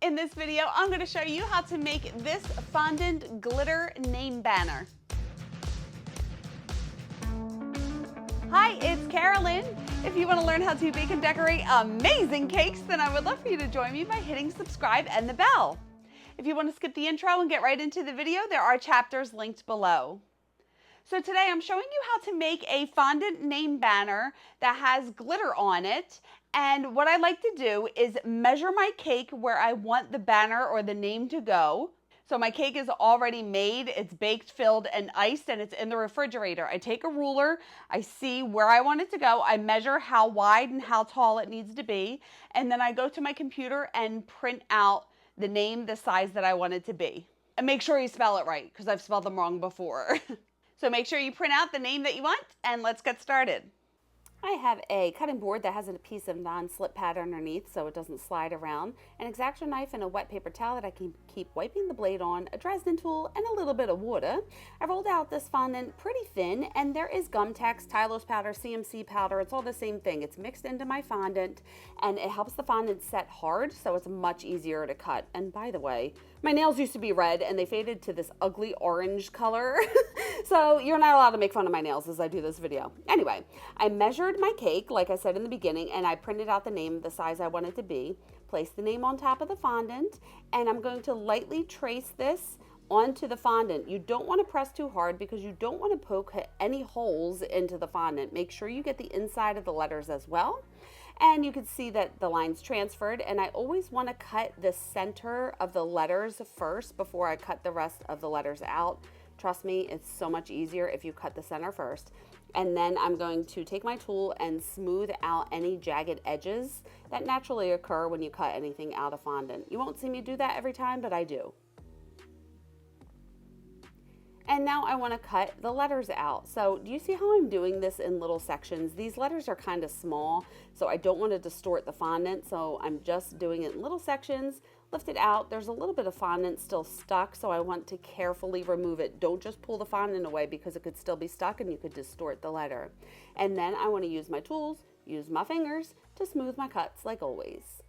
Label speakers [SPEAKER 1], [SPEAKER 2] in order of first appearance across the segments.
[SPEAKER 1] In this video, I'm going to show you how to make this fondant glitter name banner. Hi, it's Karolyn. If you want to learn how to bake and decorate amazing cakes, then I would love for you to join me by hitting subscribe and the bell. If you want to skip the intro and get right into the video, there are chapters linked below. So today I'm showing you how to make a fondant name banner that has glitter on it. And what I like to do is measure my cake where I want the banner or the name to go. So my cake is already made, it's baked, filled, and iced, and it's in the refrigerator. I take a ruler, I see where I want it to go, I measure how wide and how tall it needs to be, and then I go to my computer and print out the name, the size that I want it to be. And make sure you spell it right, because I've spelled them wrong before. So make sure you print out the name that you want, and let's get started. I have a cutting board that has a piece of non-slip pad underneath so it doesn't slide around, an X-Acto knife and a wet paper towel that I can keep wiping the blade on, a Dresden tool, and a little bit of water. I rolled out this fondant pretty thin, and there is gum tex, Tylose powder, CMC powder. It's all the same thing. It's mixed into my fondant, and it helps the fondant set hard so it's much easier to cut. And by the way, my nails used to be red and they faded to this ugly orange color. So you're not allowed to make fun of my nails as I do this video. Anyway, I measured my cake, like I said in the beginning, and I printed out the name, the size I want it to be, placed the name on top of the fondant, and I'm going to lightly trace this onto the fondant. You don't want to press too hard because you don't want to poke any holes into the fondant. Make sure you get the inside of the letters as well. And you can see that the line's transferred, and I always want to cut the center of the letters first before I cut the rest of the letters out. Trust me, it's so much easier if you cut the center first. And then I'm going to take my tool and smooth out any jagged edges that naturally occur when you cut anything out of fondant. You won't see me do that every time, but I do. And now I want to cut the letters out. So do you see how I'm doing this in little sections? These letters are kind of small, so I don't want to distort the fondant. So I'm just doing it in little sections, lift it out. There's a little bit of fondant still stuck, so I want to carefully remove it. Don't just pull the fondant away because it could still be stuck and you could distort the letter. And then I want to use my tools, use my fingers to smooth my cuts like always.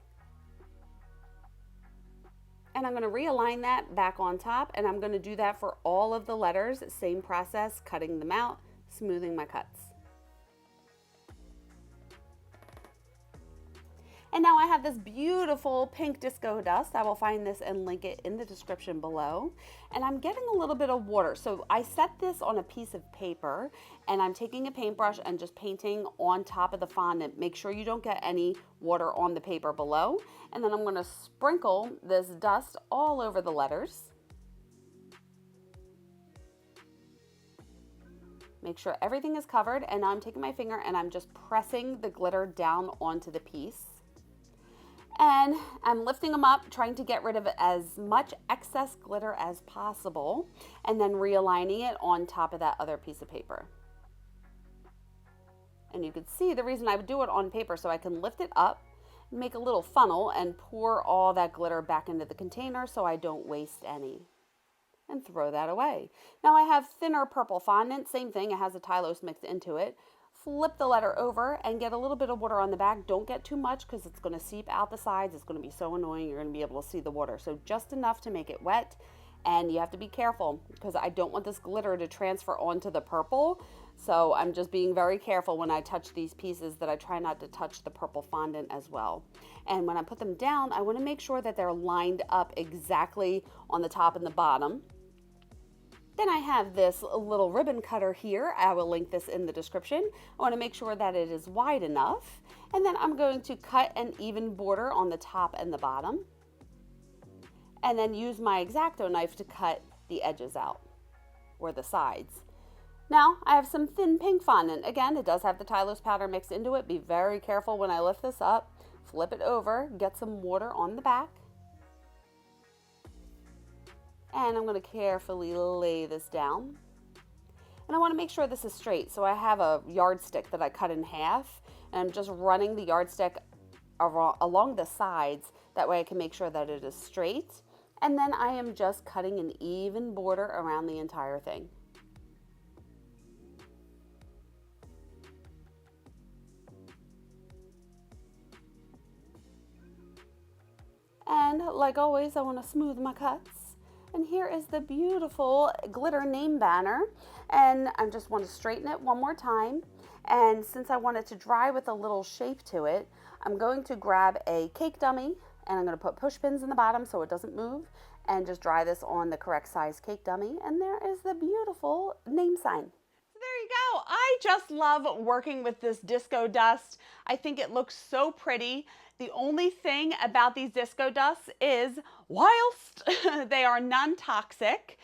[SPEAKER 1] And I'm going to realign that back on top, and I'm going to do that for all of the letters. Same process, cutting them out, smoothing my cuts. And now I have this beautiful pink disco dust. I will find this and link it in the description below. And I'm getting a little bit of water. So I set this on a piece of paper, and I'm taking a paintbrush and just painting on top of the fondant. Make sure you don't get any water on the paper below. And then I'm going to sprinkle this dust all over the letters. Make sure everything is covered, and now I'm taking my finger and I'm just pressing the glitter down onto the piece. And I'm lifting them up, trying to get rid of as much excess glitter as possible, and then realigning it on top of that other piece of paper. And you can see the reason I would do it on paper, so I can lift it up, make a little funnel, and pour all that glitter back into the container so I don't waste any. And throw that away. Now I have thinner purple fondant, same thing, it has a Tylose mixed into it. Flip the letter over and get a little bit of water on the back. Don't get too much because it's going to seep out the sides. It's going to be so annoying. You're going to be able to see the water. So just enough to make it wet. And you have to be careful because I don't want this glitter to transfer onto the purple. So I'm just being very careful when I touch these pieces that I try not to touch the purple fondant as well. And when I put them down, I want to make sure that they're lined up exactly on the top and the bottom. Then I have this little ribbon cutter here. I will link this in the description. I want to make sure that it is wide enough. And then I'm going to cut an even border on the top and the bottom. And then use my X-Acto knife to cut the edges out, or the sides. Now I have some thin pink fondant. Again, it does have the Tylose powder mixed into it. Be very careful when I lift this up. Flip it over, get some water on the back. And I'm going to carefully lay this down. And I want to make sure this is straight. So I have a yardstick that I cut in half, and I'm just running the yardstick along the sides. That way I can make sure that it is straight. And then I am just cutting an even border around the entire thing. And like always, I want to smooth my cuts. And here is the beautiful glitter name banner. And I just want to straighten it one more time. And since I want it to dry with a little shape to it, I'm going to grab a cake dummy and I'm going to put push pins in the bottom so it doesn't move and just dry this on the correct size cake dummy. And there is the beautiful name sign. So there you go. I just love working with this disco dust. I think it looks so pretty. The only thing about these disco dusts is whilst they are non-toxic,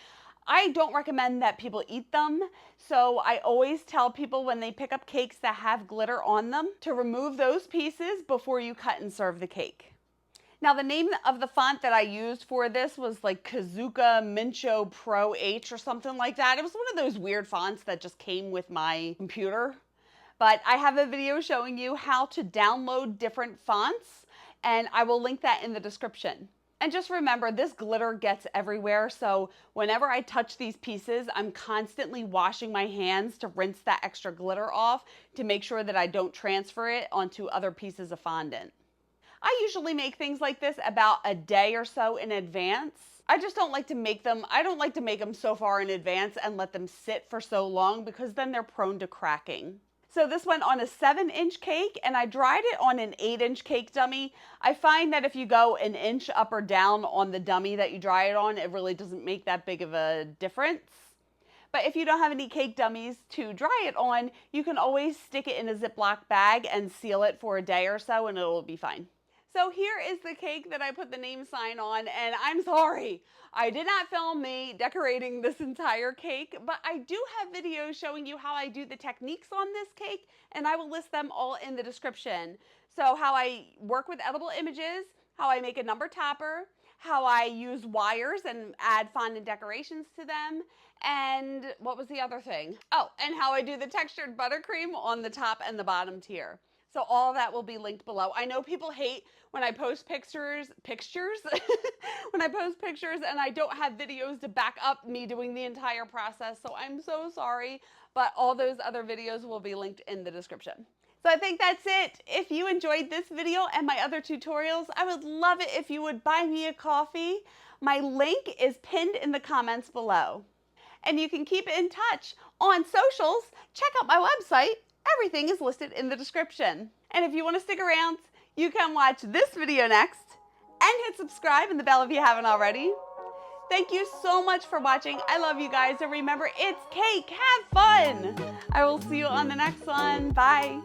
[SPEAKER 1] I don't recommend that people eat them. So I always tell people when they pick up cakes that have glitter on them to remove those pieces before you cut and serve the cake. Now the name of the font that I used for this was like Kazuka Mincho Pro H or something like that. It was one of those weird fonts that just came with my computer. But I have a video showing you how to download different fonts, and I will link that in the description. And just remember, this glitter gets everywhere, so whenever I touch these pieces, I'm constantly washing my hands to rinse that extra glitter off to make sure that I don't transfer it onto other pieces of fondant. I usually make things like this about a day or so in advance. I just don't like to make them, so far in advance and let them sit for so long because then they're prone to cracking. So this went on a 7-inch cake and I dried it on an 8-inch cake dummy. I find that if you go an inch up or down on the dummy that you dry it on, it really doesn't make that big of a difference. But if you don't have any cake dummies to dry it on, you can always stick it in a Ziploc bag and seal it for a day or so and it will be fine. So here is the cake that I put the name sign on, and I'm sorry, I did not film me decorating this entire cake, but I do have videos showing you how I do the techniques on this cake, and I will list them all in the description. So how I work with edible images, how I make a number topper, how I use wires and add fondant decorations to them, and what was the other thing? Oh, and how I do the textured buttercream on the top and the bottom tier. So all that will be linked below. I know people hate when I post pictures, when I post pictures and I don't have videos to back up me doing the entire process. So I'm so sorry, but all those other videos will be linked in the description. So I think that's it. If you enjoyed this video and my other tutorials, I would love it if you would buy me a coffee. My link is pinned in the comments below. And you can keep in touch on socials. Check out my website. Everything is listed in the description. And if you want to stick around, you can watch this video next and hit subscribe and the bell if you haven't already. Thank you so much for watching. I love you guys. And remember, it's cake. Have fun. I will see you on the next one. Bye.